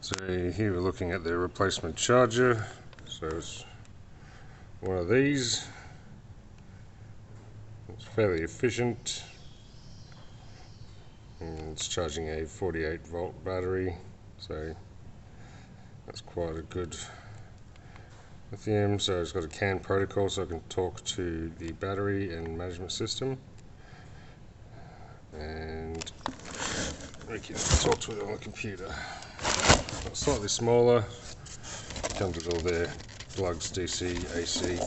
So here we're looking at the replacement charger. So it's one of these. It's fairly efficient, and it's charging a 48-volt battery, so that's quite a good lithium. So it's got a CAN protocol, so I can talk to the battery and management system, and we can talk to it on the computer. It's slightly smaller, comes with all their plugs, DC, AC,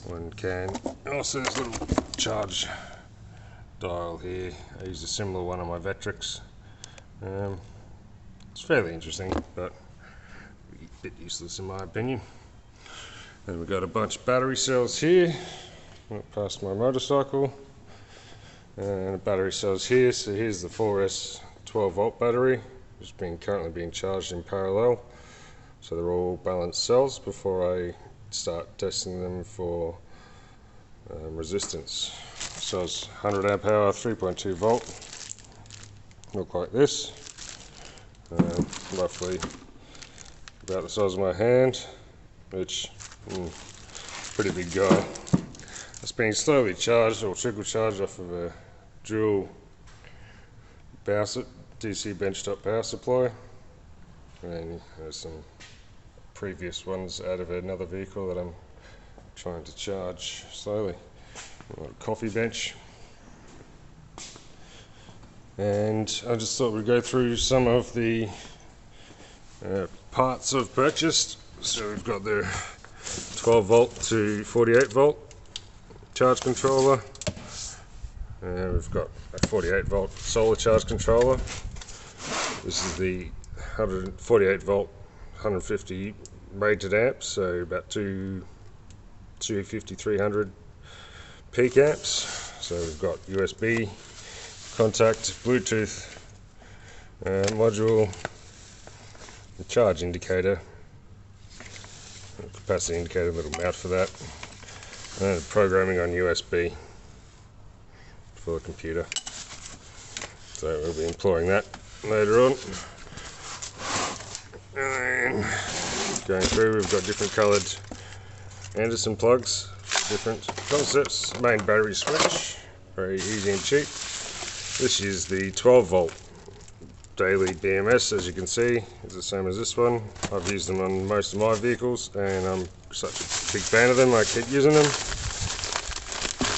one CAN. Also there's a little charge dial here. I use a similar one on my Vectrix. It's fairly interesting, but a bit useless in my opinion. And we've got a bunch of battery cells here, past my motorcycle, and battery cells here. So here's the 4S 12-volt battery, which is currently being charged in parallel. So they're all balanced cells before I start testing them for resistance. So it's 100 amp hour, 3.2 volt. Look like this. Roughly about the size of my hand, which pretty big guy. It's being slowly charged or trickle charged off of a dual DC benchtop power supply, and there's some previous ones out of another vehicle that I'm trying to charge slowly. A coffee bench, and I just thought we'd go through some of the parts I've purchased. So we've got the 12 volt to 48 volt charge controller. We've got a 48 volt solar charge controller. This is the 148 volt, 150 rated amps, so about 250, 300 peak amps. So we've got USB contact, Bluetooth module, a charge indicator, a capacity indicator, a little mount for that, and programming on USB for the computer. So we'll be employing that later on. And going through, we've got different coloured Anderson plugs, different concepts. Main battery switch, very easy and cheap. This is the 12 volt daily BMS, as you can see. It's the same as this one. I've used them on most of my vehicles, and I'm such a big fan of them, I keep using them.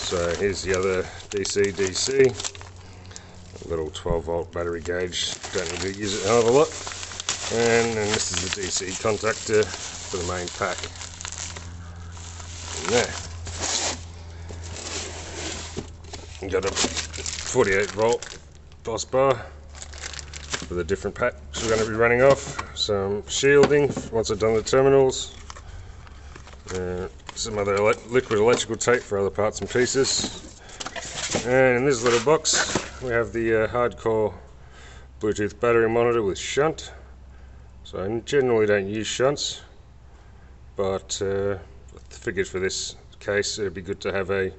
So here's the other DC, a little 12 volt battery gauge, don't need to use it a hell of a lot. And then this is the DC contactor for the main pack. And there. You've got a 48 volt bus bar with the different packs we're going to be running off. Some shielding once I've done the terminals. Some other liquid electrical tape for other parts and pieces. And in this little box we have the hardcore Bluetooth battery monitor with shunt. So I generally don't use shunts, but I figured for this case it'd be good to have a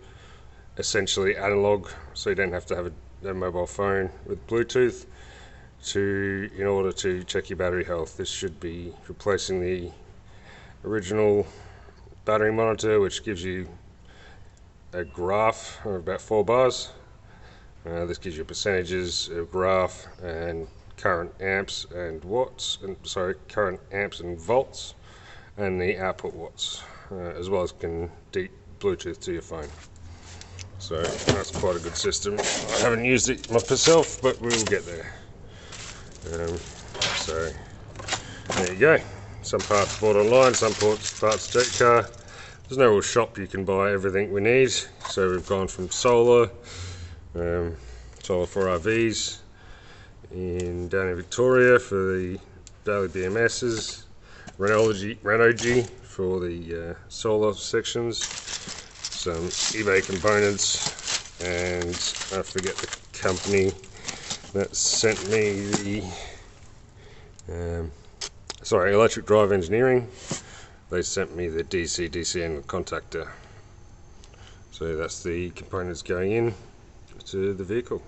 essentially analog, so you don't have to have a mobile phone with Bluetooth in order to check your battery health. This should be replacing the original battery monitor, which gives you a graph of about 4 bars. This gives you percentages, a graph, and current amps and watts, current amps and volts, and the output watts, as well as can deep Bluetooth to your phone. So that's quite a good system. I haven't used it myself, but we will get there. So there you go. Some parts bought online, some parts Jet Car. There's no real shop you can buy everything we need. So we've gone from solar for RVs, down in Victoria for the daily BMSs, Renogy for the solar sections, some eBay components, and I forget the company that sent me the Electric Drive Engineering. They sent me the DC and the contactor. So that's the components going in to the vehicle.